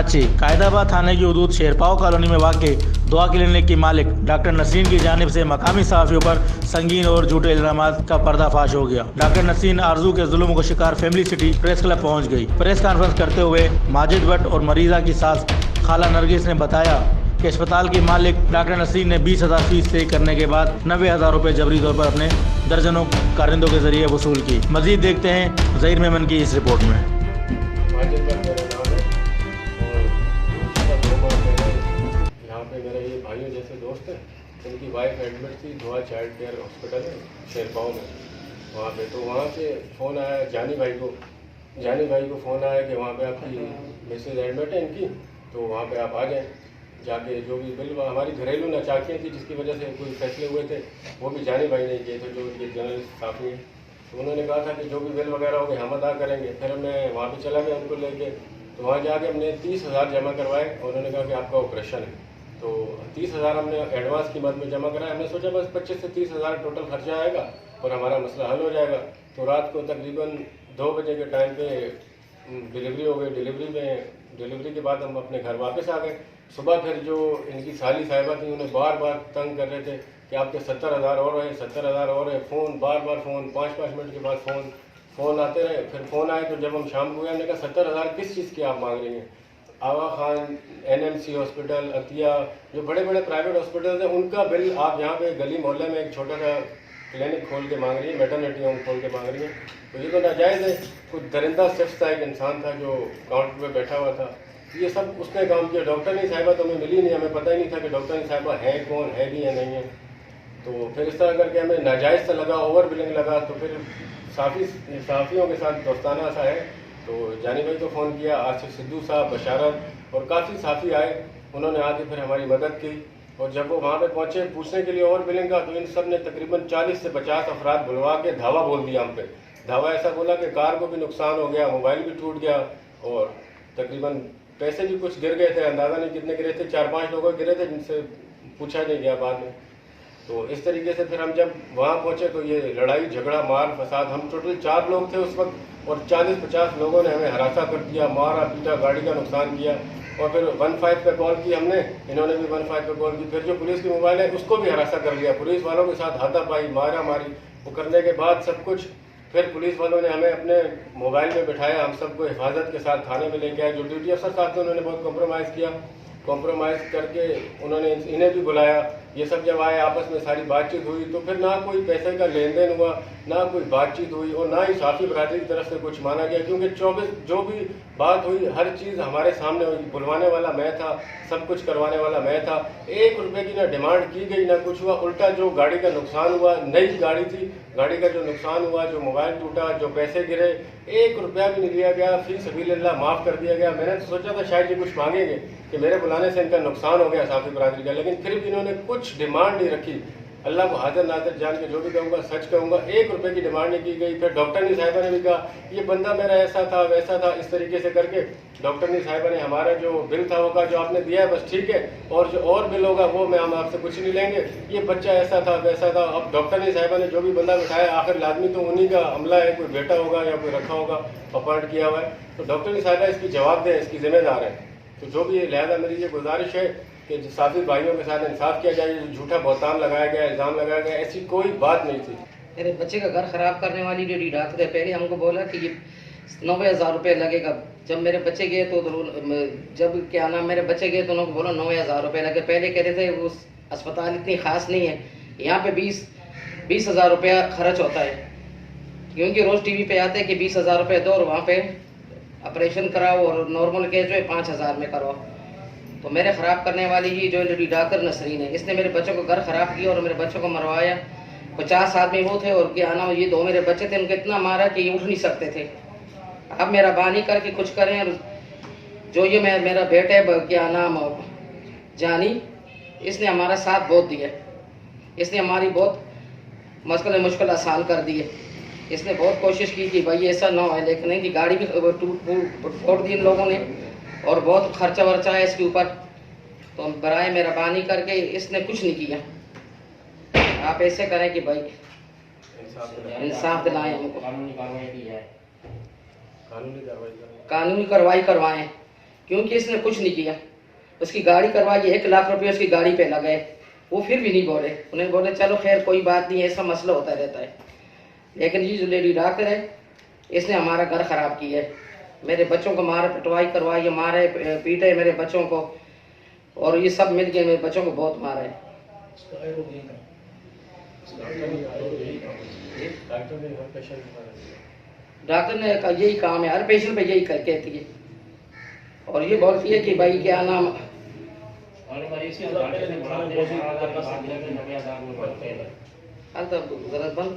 कराची कायदाबाद थाने की हदूद शेरपाव कॉलोनी में वाक़ दुआ क्लिनिक की मालिक डॉक्टर नसरीन की जानिब से मकामी सहाफ़ियों पर संगीन और झूठे इल्ज़ामात का पर्दाफाश हो गया। डॉक्टर नसरीन आरजू के जुल्म का शिकार फैमिली सिटी प्रेस क्लब पहुंच गई। प्रेस कॉन्फ्रेंस करते हुए माजिद भट्ट और मरीज़ा की सास खाला नरगिस ने बताया कि अस्पताल की मालिक डॉक्टर नसरीन ने 20,000 फीस तय करने के बाद 90,000 रुपये जबरी तौर पर अपने दर्जनों कारिंदों के जरिए वसूल की। मजीद देखते हैं ज़हीर मेमन की इस रिपोर्ट में। यहाँ पे मेरे ये भाइयों जैसे दोस्त हैं, उनकी वाइफ एडमिट थी दुआ चाइल्ड केयर हॉस्पिटल है शेरपाव में वहाँ पे। तो वहाँ से फ़ोन आया जानी भाई को फ़ोन आया कि वहाँ पे आपकी मिसेज एडमिट है इनकी, तो वहाँ पे आप आ जाएँ। जाके जो भी बिल हमारी घरेलू नाचाकियाँ थी जिसकी वजह से कोई फैसले हुए थे वो भी जानी भाई ने किए थे, जो उनके जर्नलिस्ट साथी हैं। तो उन्होंने कहा था कि जो भी बिल वगैरह होंगे हम अदा करेंगे। फिर मैं वहाँ पर चला गया उनको लेके, तो वहाँ जाके हमने 30,000 जमा करवाए और उन्होंने कहा कि आपका ऑपरेशन है। तो 30,000 हमने एडवांस कीमत में जमा कराया। हमने सोचा बस 25 से 30,000 टोटल खर्चा आएगा और हमारा मसला हल हो जाएगा। तो रात को तकरीबन 2 बजे के टाइम पे डिलीवरी हो गई। डिलीवरी के बाद हम अपने घर वापस आ गए। सुबह फिर जो इनकी साली साहिबा थी उन्हें बार बार तंग कर रहे थे कि आपके 70,000 और है, 70,000 और है। फ़ोन बार फ़ोन 5-5 मिनट के बाद फ़ोन आते रहे। फिर फ़ोन आए तो जब हम शाम को गए हमने कहा 70,000 किस चीज़ की आप मांग रही हैं? आवा खान, NMC हॉस्पिटल, अतिया, जो बड़े बड़े प्राइवेट हॉस्पिटल हैं उनका बिल आप यहाँ पे गली मोहल्ले में एक छोटा सा क्लिनिक खोल के मांग रही है, मैटरनिटी होम खोल के मांग रही है। तो ये तो नाजायज़ है। कुछ दरिंदा शख्स था, एक इंसान था जो काउंटर पे बैठा हुआ था, ये सब उसने काम किया। डॉक्टरनी साहिबा तो हमें मिली नहीं, हमें पता ही नहीं था कि डॉक्टरनी साहिबा है कौन, है भी या नहीं है। तो फिर इस तरह करके हमें नाजायज़ सा लगा, ओवर बिलिंग लगा। तो फिर साफ़ियों के साथ दोस्ताना सा है, तो जानी भाई को फ़ोन किया, आसिफ सिद्धू साहब, बशारत और काफ़ी साथी आए। उन्होंने आके फिर हमारी मदद की और जब वो वहाँ पे पहुँचे पूछने के लिए ओवर बिलिंग का, तो इन सब ने तकरीबन 40 से 50 अफराद बुलवा के धावा बोल दिया हम पे। धावा ऐसा बोला कि कार को भी नुकसान हो गया, मोबाइल भी टूट गया और तकरीबन पैसे भी कुछ गिर गए थे। अंदाज़ा नहीं कितने गिरे थे, 4-5 लोगों गिरे थे जिनसे पूछा नहीं गया बाद में। तो इस तरीके से फिर हम जब वहाँ पहुँचे तो ये लड़ाई झगड़ा मार फसाद, हम टोटल 4 लोग थे उस वक्त और 40-50 लोगों ने हमें हरासा कर दिया, मारा पीटा, गाड़ी का नुकसान किया। और फिर 15 पे कॉल की हमने, इन्होंने भी 15 पे कॉल की। फिर जो पुलिस की मोबाइल है उसको भी हरासा कर लिया, पुलिस वालों के साथ हाथापाई, मारा मारी। वो करने के बाद सब कुछ फिर पुलिस वालों ने हमें अपने मोबाइल में बिठाया, हम सबको हिफाजत के साथ थाने में लेके आए। जो ड्यूटी अफसर साहब थे उन्होंने बहुत कॉम्प्रोमाइज़ किया, कॉम्प्रोमाइज़ करके उन्होंने इन्हें भी बुलाया। ये सब जब आए आपस में सारी बातचीत हुई तो फिर ना कोई पैसे का लेन देन हुआ, ना कोई बातचीत हुई और ना ही साफ़ी बरादरी की तरफ से कुछ माना गया, क्योंकि 24 जो भी बात हुई हर चीज़ हमारे सामने हुई। बुलवाने वाला मैं था, सब कुछ करवाने वाला मैं था। 1 रुपये की ना डिमांड की गई ना कुछ हुआ। उल्टा जो गाड़ी का नुकसान हुआ, नई गाड़ी थी, गाड़ी का जो नुकसान हुआ, जो मोबाइल टूटा, जो पैसे गिरे, 1 रुपया भी नहीं लिया गया। फी सबीलिल्लाह माफ़ कर दिया गया। मैंने तो सोचा था शायद ये कुछ मांगेंगे कि मेरे बुलाने से इनका नुकसान हो गया साफ़ी बरादरी का, लेकिन फिर भी इन्होंने कुछ डिमांड नहीं रखी। अल्लाह को हाजिर नाज़िर जान के जो भी कहूँगा सच कहूँगा, 1 रुपये की डिमांड नहीं की गई। फिर डॉक्टरनी साहिबा ने भी कहा ये बंदा मेरा ऐसा था वैसा था, इस तरीके से करके डॉक्टरनी साहिबा ने हमारा जो बिल था वो कहा जो आपने दिया है बस ठीक है, और जो और बिल होगा वो मैं हम आपसे कुछ नहीं लेंगे। ये बच्चा ऐसा था वैसा था। अब डॉक्टरनी साहिबा ने जो भी बंदा बिठाया, आखिर लाजमी तो उन्हीं का अमला है, कोई बेटा होगा या कोई रखा होगा, अपॉइंट किया हुआ है। तो डॉक्टरनी साहिबा इसकी जवाब दें, इसकी जिम्मेदार है। तो जो भी लिहाजा मेरी ये गुजारिश है कि साथी भाइयों के साथ इंसाफ किया जाए। झूठा बहतान लगाया गया, इल्ज़ाम लगाया गया, ऐसी कोई बात नहीं थी। मेरे बच्चे का घर ख़राब करने वाली जो डॉक्टर है, पहले हमको बोला कि ये 90,000 रुपये लगेगा। जब मेरे बच्चे गए तो जब क्या नाम मेरे बच्चे गए तो उन्होंने बोला 90,000 रुपये लगे। पहले कह रहे थे वो अस्पताल इतनी ख़ास नहीं है, यहाँ पे 20,000 रुपया खर्च होता है, क्योंकि रोज़ TV पे आते हैं कि 20,000 रुपये दो और वहाँ पे ऑपरेशन कराओ और नॉर्मल केस जो है 5,000 में करवाओ। तो मेरे ख़राब करने वाली ही जो लेडी डॉक्टर नसरीन है, इसने मेरे बच्चों को घर ख़राब किया और मेरे बच्चों को मरवाया। 50 आदमी वो थे और क्या नाम ये 2 मेरे बच्चे थे, उनको इतना मारा कि ये उठ नहीं सकते थे। अब मेरा बानी करके कुछ करें। और जो ये मेरा बेटा है क्या नाम जानी, इसने हमारा साथ बहुत दिया, इसने हमारी बहुत मुश्किल आसान कर दी है। इसने बहुत कोशिश की कि भाई ऐसा ना हो, लेकिन इनकी गाड़ी भी फोड़ दी इन लोगों ने और बहुत खर्चा वर्चा है इसके ऊपर। तो बराए मेहरबानी करके इसने कुछ नहीं किया। आप ऐसे करें कि भाई इंसाफ दिलाएं हमको, कानूनी कार्रवाई करवाएं, क्योंकि इसने कुछ नहीं किया। उसकी गाड़ी करवाई, 1 लाख रुपये उसकी गाड़ी पे लगे, वो फिर भी नहीं बोले। उन्हें बोले चलो खैर कोई बात नहीं, ऐसा मसला होता रहता है। लेकिन ये जो लेडी डॉक्टर है इसने हमारा घर ख़राब किया है। मेरे बच्चों को मारे, पिटवाई करवाई, मारे पीटे मेरे बच्चों को, और ये सब मिल के मेरे बच्चों को बहुत मारा है। डॉक्टर ने यही काम है, हर पेशेंट पे यही कहती है, और ये बोलती है कि भाई क्या नाम बंद